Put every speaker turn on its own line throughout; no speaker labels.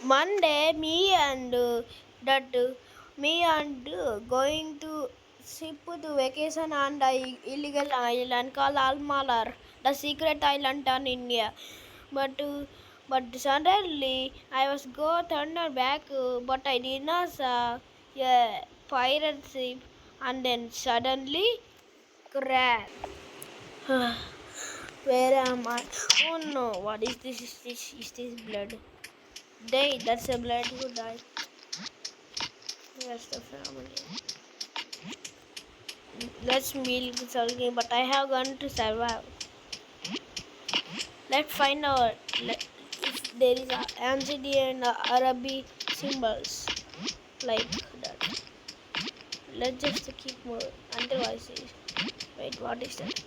Monday, me and going to ship to vacation on the illegal island called Almalar, the secret island in India. But suddenly I was go thunder back, but I did not saw a pirate ship, and then suddenly crash. Where am I? Oh no! What is this? Is this blood? Day, that's a blood who died. That's the family. Let's milk sulking, but I have gone to survive. Let's find out if there is a ancient Arabic symbols like that. Let's just keep moving until I see. Wait, what is that?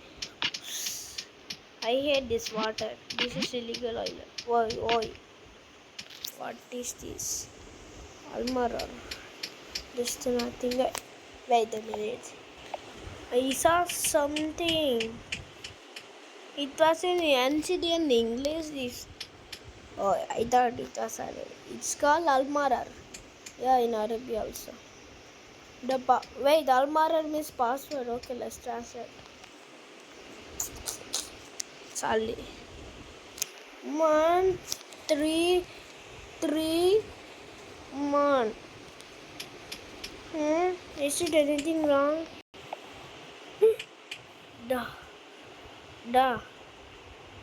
I hate this water. This is illegal oil. Oi, oi. What is this? Almurur. Just nothing. Wait a minute. I saw something. It was in ancient English. Oh, I thought it was Arabic. It's called almarar. Yeah, in Arabic also. Wait, almarar means password. Okay, let's translate. Sally. 1 3 3 month. Is it anything wrong? Duh. Duh.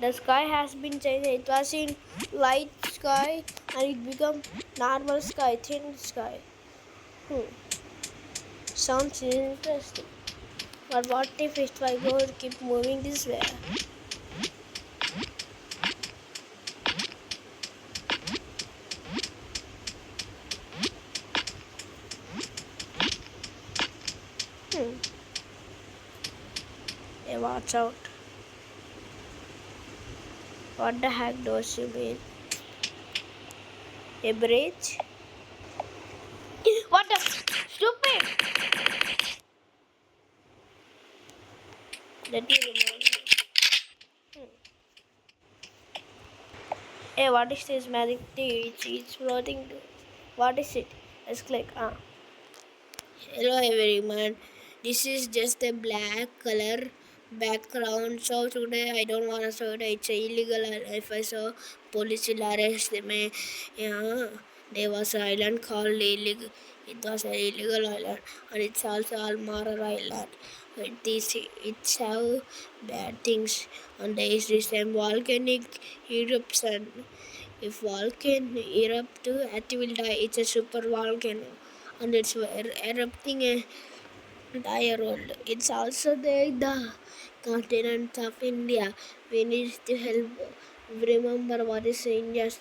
The sky has been changed. It was in light sky and it become normal sky, thin sky. Sounds interesting. But what if I go keep moving this way? Hey, watch out. What the heck does you mean? A bridge? What the stupid? Let me remind you. Hey, what is this magic tea? It's floating. What is it? Let's click. Hello everyone. This is just a black color background. So today I don't want to show it. It's illegal. If I saw police will arrest me. Yeah, there was an island called illegal. It was an illegal island, and it's also Almara Island. It's have bad things, and there is this volcanic eruption. If volcano erupt, it will die. It's a super volcano, and it's erupting a entire world. It's also the continent of India. We need to help remember what is India's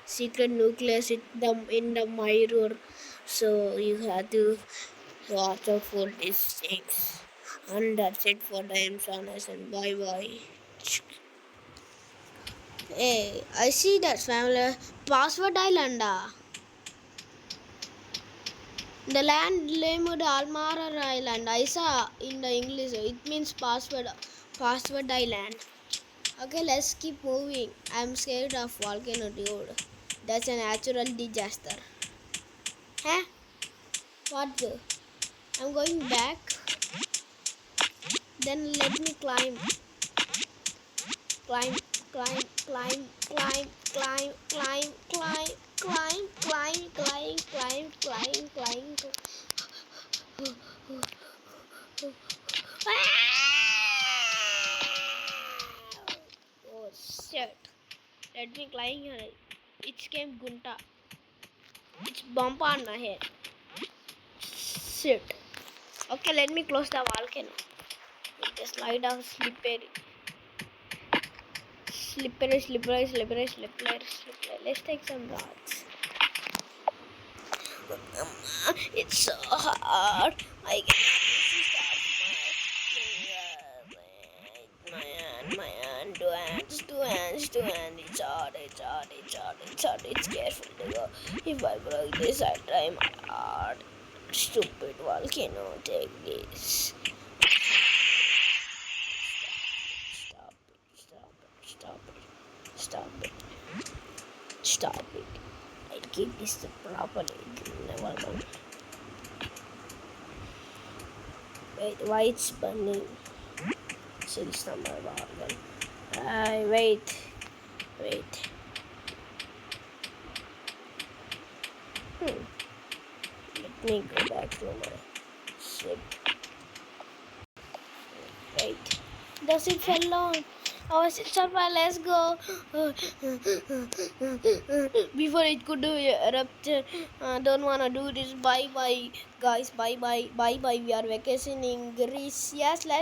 secret nucleus in the almurur. So you have to watch out for these things. And that's it for the Amazon and bye bye. Hey, I see that family password island. The land named Almara Island. I saw in the English. It means password island. Okay, let's keep moving. I'm scared of volcano, dude. That's a natural disaster. Huh? What the? I'm going back. Then let me climb. Climb, climb, climb, climb, climb, climb, climb, climb, climb, climb, climb, climb, climb, climb. Oh shit. Let me climb here. It came Gunta. It's bump on my head. Shit. Okay, let me close the volcano. It just slide down slippery. Slippery, slippery, slippery, slippery, slippery. Let's take some baths. It's so hard. I can my hand, two hands. It's hard. It's careful to go. If I break this, I try my hard. Stupid volcano, take this. Stop it. I keep this properly. Never mind. Wait, why it's burning? Series number one. Wait. Hmm. Let me go back to my ship. Wait. The ship fell down. Our sister fell. Let's go. Before it could do rupture. Don't wanna do this. Bye bye, guys. Bye bye. We are vacationing Greece. Yes, let's